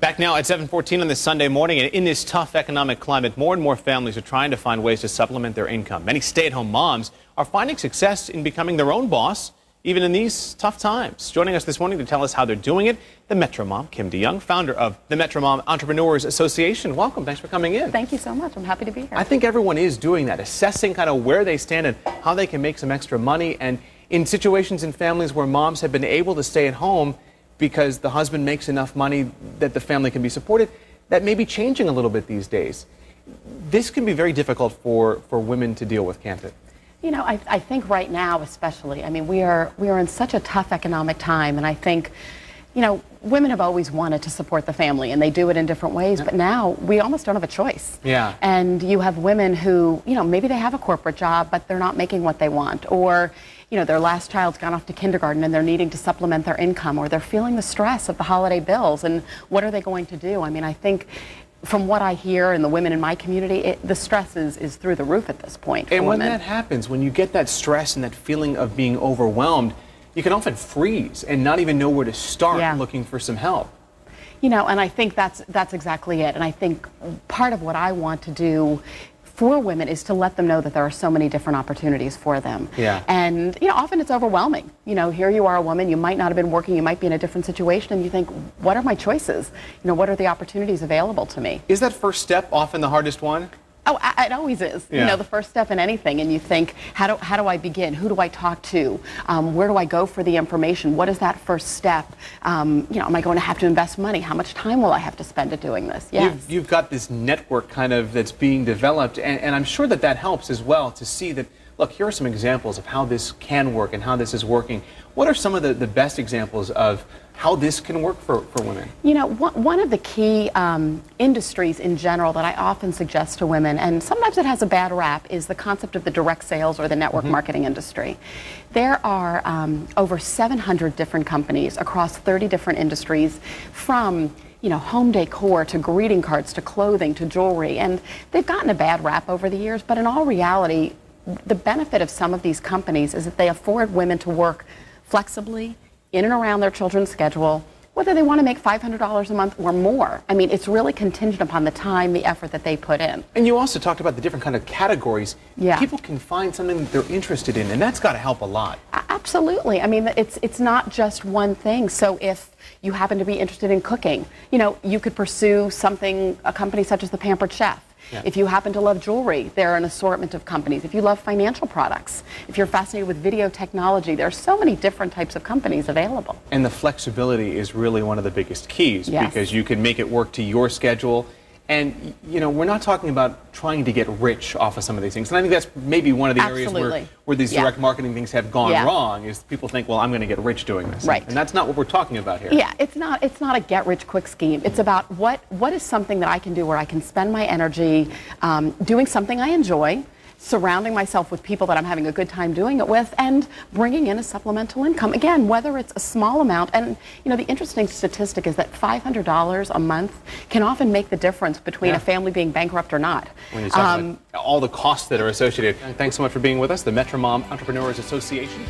Back now at 7:14 on this Sunday morning, and in this tough economic climate, more and more families are trying to find ways to supplement their income. Many stay-at-home moms are finding success in becoming their own boss, even in these tough times. Joining us this morning to tell us how they're doing it, the Metromom, Kim DeYoung, founder of the Metromom Entrepreneurs Association. Welcome. Thanks for coming in. Thank you so much. I'm happy to be here. I think everyone is doing that, assessing kind of where they stand and how they can make some extra money. And in situations in families where moms have been able to stay at home because the husband makes enough money that the family can be supported, that may be changing a little bit these days. This can be very difficult for women to deal with, can't it? You know, I think right now especially, I mean, we are in such a tough economic time, and I think, you know, women have always wanted to support the family, and they do it in different ways, but now we almost don't have a choice. Yeah. And you have women who, you know, maybe they have a corporate job, but they're not making what they want, or, you know, their last child's gone off to kindergarten and they're needing to supplement their income, or they're feeling the stress of the holiday bills, and what are they going to do? I mean, I think from what I hear and the women in my community, the stress is through the roof at this point. And when that happens, when you get that stress and that feeling of being overwhelmed, you can often freeze and not even know where to start looking for some help. You know, and I think that's exactly it. And I think part of what I want to do for women is to let them know that there are so many different opportunities for them. Yeah. And, you know, often it's overwhelming. You know, here you are, a woman, you might not have been working, you might be in a different situation, and you think, what are my choices? You know, what are the opportunities available to me? Is that first step often the hardest one? Oh, it always is. Yeah. You know, the first step in anything, and you think, how do I begin? Who do I talk to? Where do I go for the information? What is that first step? You know, am I going to have to invest money? How much time will I have to spend at doing this? Yes. You've got this network kind of that's being developed, and I'm sure that helps as well to see that, look, here are some examples of how this can work and how this is working. What are some of the best examples of how this can work for women? You know, one of the key industries in general that I often suggest to women, and sometimes it has a bad rap, is the concept of the direct sales or the network marketing industry. There are over 700 different companies across 30 different industries, from, you know, home decor to greeting cards to clothing to jewelry, and they've gotten a bad rap over the years, but in all reality, the benefit of some of these companies is that they afford women to work flexibly in and around their children's schedule, whether they want to make $500 a month or more. I mean, it's really contingent upon the time, the effort that they put in. And you also talked about the different kind of categories. Yeah. People can find something that they're interested in, and that's got to help a lot. Absolutely. I mean, it's not just one thing. So if you happen to be interested in cooking, you know, you could pursue a company such as the Pampered Chef. Yeah. If you happen to love jewelry, there are an assortment of companies. If you love financial products, if you're fascinated with video technology, there are so many different types of companies available. And the flexibility is really one of the biggest keys, because you can make it work to your schedule. And, you know, we're not talking about trying to get rich off of some of these things. And I think that's maybe one of the areas where these direct marketing things have gone wrong, is people think, well, I'm going to get rich doing this. Right. And that's not what we're talking about here. Yeah, it's not a get-rich-quick scheme. It's about what is something that I can do where I can spend my energy doing something I enjoy, surrounding myself with people that I'm having a good time doing it with, and bringing in a supplemental income. Again, whether it's a small amount, and you know, the interesting statistic is that $500 a month can often make the difference between a family being bankrupt or not. When you talk about all the costs that are associated. Thanks so much for being with us, the Metromom Entrepreneurs Association.